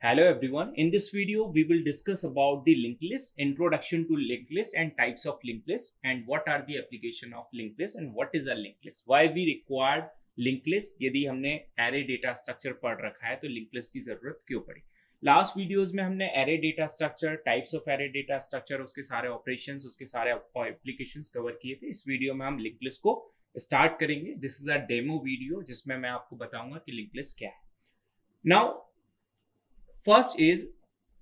Hello everyone. In this video, we will discuss about the linked list, introduction to linked list and types of linked list and what are the application of linked list and what is a linked list. Why we required linked list? यदि हमने array data structure पढ़ रखा है तो linked list की जरूरत क्यों पड़ी? लास्ट वीडियोस में हमने array data structure, types of array data structure, उसके सारे operations, उसके सारे applications कवर किए थे. इस वीडियो में हम linked list को स्टार्ट करेंगे. This is a demo video जिसमें मैं आपको बताऊंगा कि लिंक्ड लिस्ट क्या है. Now first is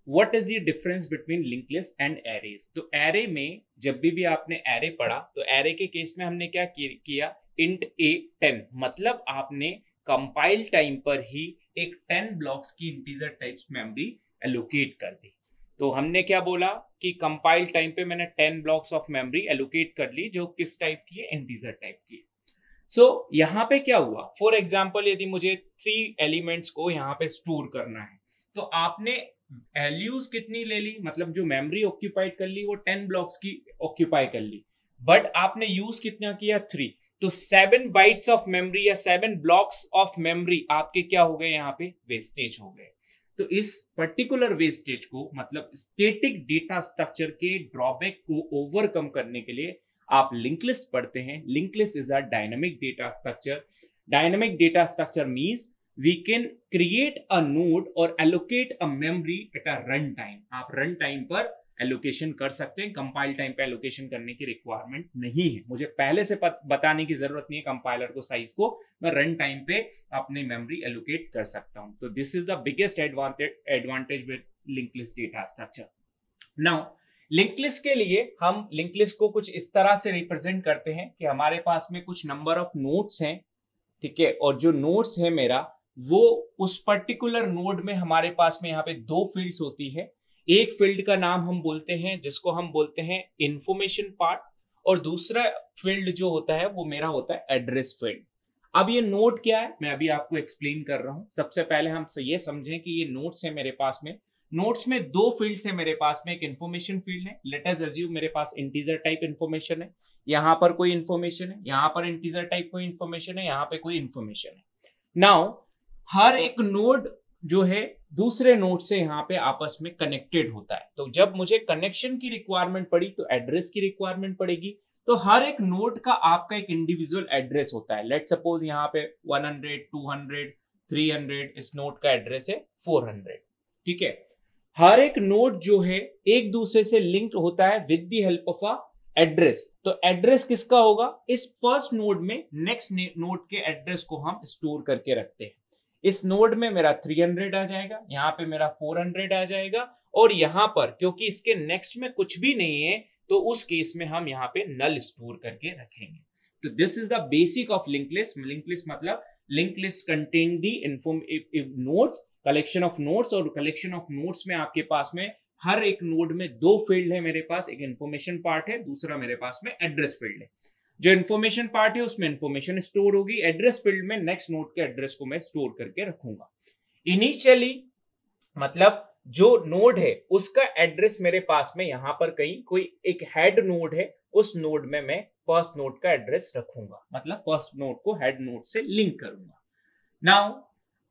what is the difference between linked list and arrays. तो एरे में जब भी आपने एरे पढ़ा तो एरे के केस में हमने क्या किया, इंट ए 10, मतलब आपने कंपाइल टाइम पर ही एक 10 ब्लॉक्स की इंटीजर टाइप्स मेमोरी एलोकेट कर दी. तो हमने क्या बोला कि कंपाइल टाइम पे मैंने 10 ब्लॉक्स ऑफ मेमोरी एलोकेट कर ली जो किस टाइप की है, इंटीजर टाइप की है. सो यहाँ पे क्या हुआ, फॉर एग्जांपल यदि मुझे 3 एलिमेंट्स को यहाँ पे स्टोर करना है तो आपने वैल्यूज कितनी ले ली, मतलब जो मेमोरी ऑक्यूपाइड कर ली वो 10 ब्लॉक्स की ऑक्यूपाई कर ली, बट आपने यूज कितना किया, 3. तो 7 बाइट्स ऑफ मेमोरी या 7 ब्लॉक्स ऑफ मेमोरी आपके क्या हो गए, यहाँ पे वेस्टेज हो गए. तो इस पर्टिकुलर वेस्टेज को, मतलब स्टैटिक डेटा स्ट्रक्चर के ड्रॉबैक को ओवरकम करने के लिए आप लिंक्ड लिस्ट पढ़ते हैं. Linked list is a dynamic data structure. Dynamic data structure means we can create a node or allocate a memory at a run time. आप run time पर एलोकेशन कर सकते हैं, कंपाइल टाइम पे allocation करने की रिक्वायरमेंट नहीं है. मुझे पहले से बताने की जरूरत नहीं है कंपाइलर को साइज को, मैं रन टाइम पे अपनी मेमोरी एलोकेट कर सकता हूं. तो this is the biggest advantage with linked list data structure. Now linked list के लिए हम लिंक्ड लिस्ट को कुछ इस तरह से रिप्रेजेंट करते हैं कि हमारे पास में कुछ नंबर ऑफ नोड्स हैं, ठीक है, और जो नोड्स है मेरा वो उस पर्टिकुलर नोड में हमारे पास में यहाँ पे 2 फील्ड्स होती है. एक फील्ड का नाम हम बोलते हैं जिसको हम बोलते हैं इंफॉर्मेशन पार्ट, और दूसरा फील्ड जो होता है वो मेरा होता है एड्रेस फील्ड. अब ये नोड क्या है मैं अभी आपको एक्सप्लेन कर रहा हूं. सबसे पहले हम ये समझें कि ये नोड्स है मेरे पास में. नोड्स में 2 फील्ड्स है मेरे पास में. एक इंफॉर्मेशन फील्ड है, लेट अस अज्यूम मेरे पास इंटीजर टाइप इंफॉर्मेशन है, यहां पर कोई इंफॉर्मेशन है, यहां पर इंटीजर टाइप कोई इंफॉर्मेशन है, यहां पे कोई इंफॉर्मेशन है. नाउ हर एक नोड जो है दूसरे नोड से यहाँ पे आपस में कनेक्टेड होता है. तो जब मुझे कनेक्शन की रिक्वायरमेंट पड़ी तो एड्रेस की रिक्वायरमेंट पड़ेगी. तो हर एक नोड का आपका एक इंडिविजुअल एड्रेस होता है. लेट सपोज यहाँ पे 100, 200, 300, इस नोड का एड्रेस है 400, ठीक है. हर एक नोड जो है एक दूसरे से लिंक्ड होता है with the help of a address. तो एड्रेस किसका होगा, इस फर्स्ट नोड में नेक्स्ट नोड के एड्रेस को हम स्टोर करके रखते हैं. इस नोड में मेरा 300 आ जाएगा, यहाँ पे मेरा 400 आ जाएगा, और यहाँ पर क्योंकि इसके नेक्स्ट में कुछ भी नहीं है तो उस केस में हम यहाँ पे नल स्टोर करके रखेंगे. तो this is the basic of linked list. Linked list मतलब linked list contain the nodes, collection of nodes, और कलेक्शन ऑफ नोड्स में आपके पास में हर एक नोड में 2 फील्ड है मेरे पास. एक इंफॉर्मेशन पार्ट है, दूसरा मेरे पास में एड्रेस फील्ड है. जो इन्फॉर्मेशन पार्ट है उसमें इन्फॉर्मेशन स्टोर होगी, एड्रेस फील्ड में नेक्स्ट नोड के एड्रेस को मैं स्टोर करके रखूंगा. इनिशियली मतलब जो नोड है उसका एड्रेस मेरे पास में यहां पर कहीं कोई एक हेड नोड है, उस नोड में मैं फर्स्ट नोड का एड्रेस रखूंगा, मतलब फर्स्ट नोड को हेड नोड से लिंक करूंगा. नाउ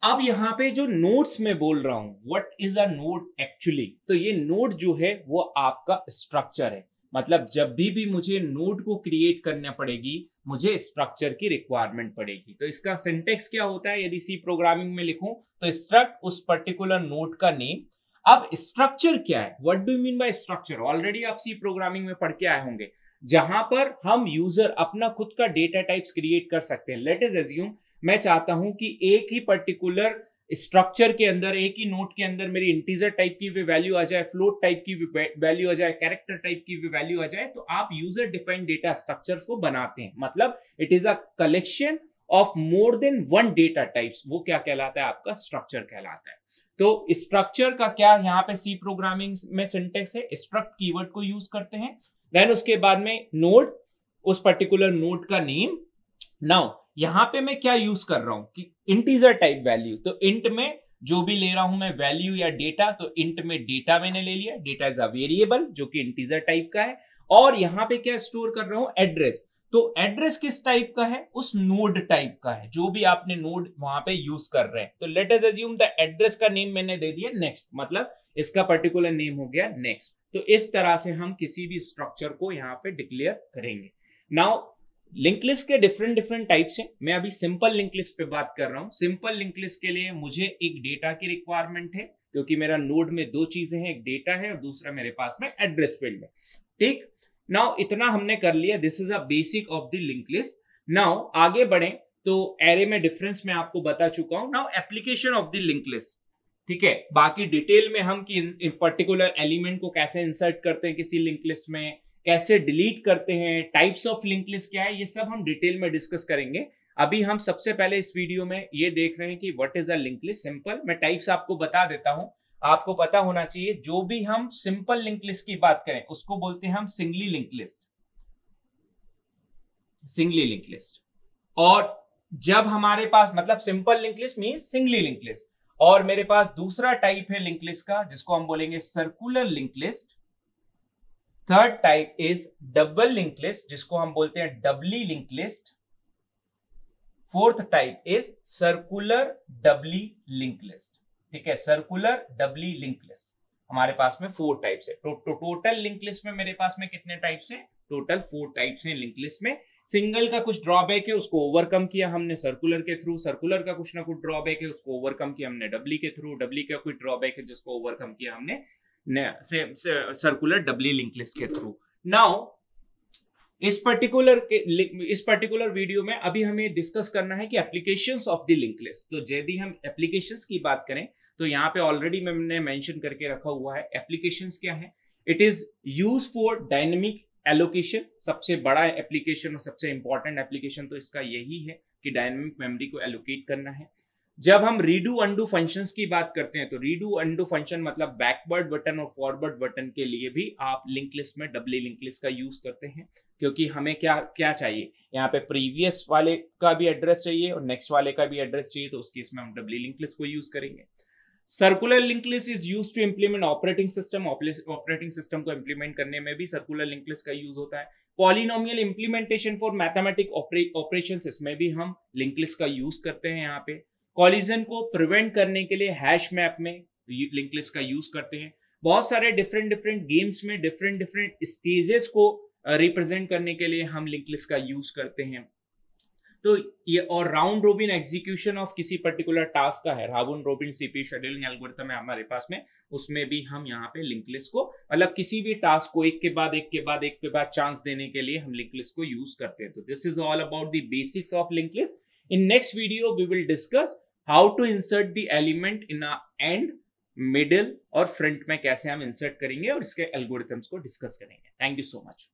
अब यहां पे जो नोड्स में बोल रहा हूं, what is a node actually, तो ये नोड जो है वो आपका स्ट्रक्चर है. मतलब जब भी मुझे नोड को क्रिएट करना पड़ेगी मुझे स्ट्रक्चर की रिक्वायरमेंट पड़ेगी. तो इसका सिंटेक्स क्या होता है, यदि सी प्रोग्रामिंग में लिखूं तो स्ट्रक्ट उस पर्टिकुलर नोड का नेम. अब स्ट्रक्चर क्या है, what do you mean by structure, already आप सी प्रोग्रामिंग में पढ़ के आए होंगे, जहां पर हम यूजर अपना खुद का डेटा टाइप्स क्रिएट कर सकते हैं. लेट अस अज्यूम मैं चाहता हूं कि एक ही पर्टिकुलर स्ट्रक्चर के अंदर, एक ही नोट के अंदर मेरी इंटीजर टाइप की भी वैल्यू आ जाए, फ्लोट टाइप की भी वैल्यू आ जाए, कैरेक्टर टाइप की भी वैल्यू आ जाए. तो आप यूजर डिफाइंड डेटा स्ट्रक्चर को बनाते हैं, मतलब it is a collection of more than 1 data types. वो क्या कहलाता है, आपका स्ट्रक्चर कहलाता है. तो स्ट्रक्चर का क्या यहाँ पे सी प्रोग्रामिंग में सिंटेक्स है, स्ट्रक्ट कीवर्ड को यूज करते हैं. देन उसके बाद में नोड, उस पर्टिकुलर नोड का नेम. नाउ यहां पे मैं क्या यूज कर रहा हूं कि इंटीजर टाइप वैल्यू. तो इंट में जो भी ले रहा हूं मैं वैल्यू या डेटा, तो इंट में डेटा मैंने ले लिया, डेटा इज अ वेरिएबल जो कि इंटीजर टाइप का है. और यहां पे क्या स्टोर कर रहा हूं, एड्रेस. तो एड्रेस किस टाइप का है? उस नोड टाइप का है, जो भी आपने नोड वहां पे यूज कर रहे हैं। तो let us assume the address का नेम मैंने दे दिया नेक्स्ट, मतलब इसका पर्टिकुलर नेम हो गया नेक्स्ट। तो इस तरह से हम किसी भी स्ट्रक्चर को यहाँ पे डिक्लेयर करेंगे। नाउ लिंक लिस्ट के डिफरेंट डिफरेंट टाइप्स हैं। मैं अभी सिंपल लिंक लिस्ट पे बात कर रहा हूँ। सिंपल लिंक लिस्ट के लिए मुझे एक डेटा की रिक्वायरमेंट है, क्योंकि मेरा नोड में दो चीजें हैं, एक डेटा है और दूसरा मेरे पास में एड्रेस फील्ड है। ठीक, नाउ इतना हमने कर लिया। This is a basic of the link list. Now आगे बढ़े तो एरे में डिफरेंस मैं आपको बता चुका हूं। Now application of the link list, ठीक है, बाकी डिटेल में हम कि पर्टिकुलर एलिमेंट को कैसे इंसर्ट करते हैं किसी लिंक लिस्ट में, कैसे डिलीट करते हैं, टाइप्स ऑफ लिंक लिस्ट क्या है, ये सब हम डिटेल में डिस्कस करेंगे। अभी हम सबसे पहले इस वीडियो में ये देख रहे हैं कि what is a link list. Simple, मैं टाइप्स आपको बता देता हूं, आपको पता होना चाहिए। जो भी हम सिंपल लिंक लिस्ट की बात करें उसको बोलते हैं हम singly link list, singly link list. और जब हमारे पास, मतलब simple link list means singly link list, और मेरे पास दूसरा टाइप है लिंक लिस्ट का जिसको हम बोलेंगे circular link list. Third type is double link list जिसको हम बोलते हैं doubly link list. Fourth type is circular doubly link list. ठीक है, सर्कुलर डबली लिंक लिस्ट हमारे पास में 4 टाइप्स है। टोटल लिंक लिस्ट में मेरे पास में कितने टाइप्स हैं? टोटल 4 टाइप्स हैं लिंक लिस्ट में। सिंगल का कुछ ड्रॉबैक है, उसको ओवरकम किया हमने सर्कुलर के थ्रू। सर्कुलर का कुछ ना कुछ ड्रॉबैक है, उसको ओवरकम किया हमने डबली के थ्रू। डबली का कुछ ड्रॉबैक है जिसको ओवरकम किया हमने सर्कुलर डबली लिंक लिस्ट के थ्रू। नाउ इस पर्टिकुलर वीडियो में अभी हमें डिस्कस करना है कि applications of the link list. तो यदि हम एप्लीकेशंस की बात करें तो यहाँ पे ऑलरेडी मैंने मेंशन करके रखा हुआ है। एप्लीकेशंस क्या है? It is use for dynamic allocation. सबसे बड़ा एप्लीकेशन और सबसे इंपॉर्टेंट एप्लीकेशन तो इसका यही है कि डायनेमिक मेमोरी को एलोकेट करना है। जब हम रीडू अंडू फंक्शंस की बात करते हैं तो रीडू अंडू फंक्शन मतलब बैकवर्ड बटन और फॉरवर्ड बटन के लिए भी आप लिंक लिस्ट में डबली लिंक लिस्ट का यूज करते हैं, क्योंकि हमें क्या चाहिए यहाँ पे, प्रीवियस वाले का भी एड्रेस चाहिए और नेक्स्ट वाले का भी एड्रेस चाहिए। तो उस केस में हम डबली लिंक लिस्ट को यूज करेंगे। Circular link list is use to implement operating system. Operating system को इंप्लीमेंट करने में भी सर्कुलर लिंक लिस्ट का यूज होता है। Polynomial implementation for mathematic operations, इसमें भी हम लिंक लिस्ट का यूज करते हैं। यहाँ पे कॉलिजन को प्रिवेंट करने के लिए हैश मैप में लिंक लिस्ट का यूज करते हैं। बहुत सारे डिफरेंट गेम्स में डिफरेंट स्टेजेस को रिप्रेजेंट करने के लिए हम लिंक लिस्ट का यूज करते हैं। तो ये, और राउंड रोबिन एग्जीक्यूशन ऑफ किसी पर्टिकुलर टास्क का है, round robin CPU scheduling algorithm है हमारे पास में, उसमें भी हम यहाँ पे लिंक लिस्ट को, मतलब किसी भी टास्क को एक के बाद चांस देने के लिए हम लिंक लिस्ट को यूज करते हैं। तो this is all about the basics of linked list. In next video we will discuss how to insert the element in end, middle और फ्रंट में कैसे हम इंसर्ट करेंगे और इसके एल्गोरिथम्स को डिस्कस करेंगे। Thank you so much.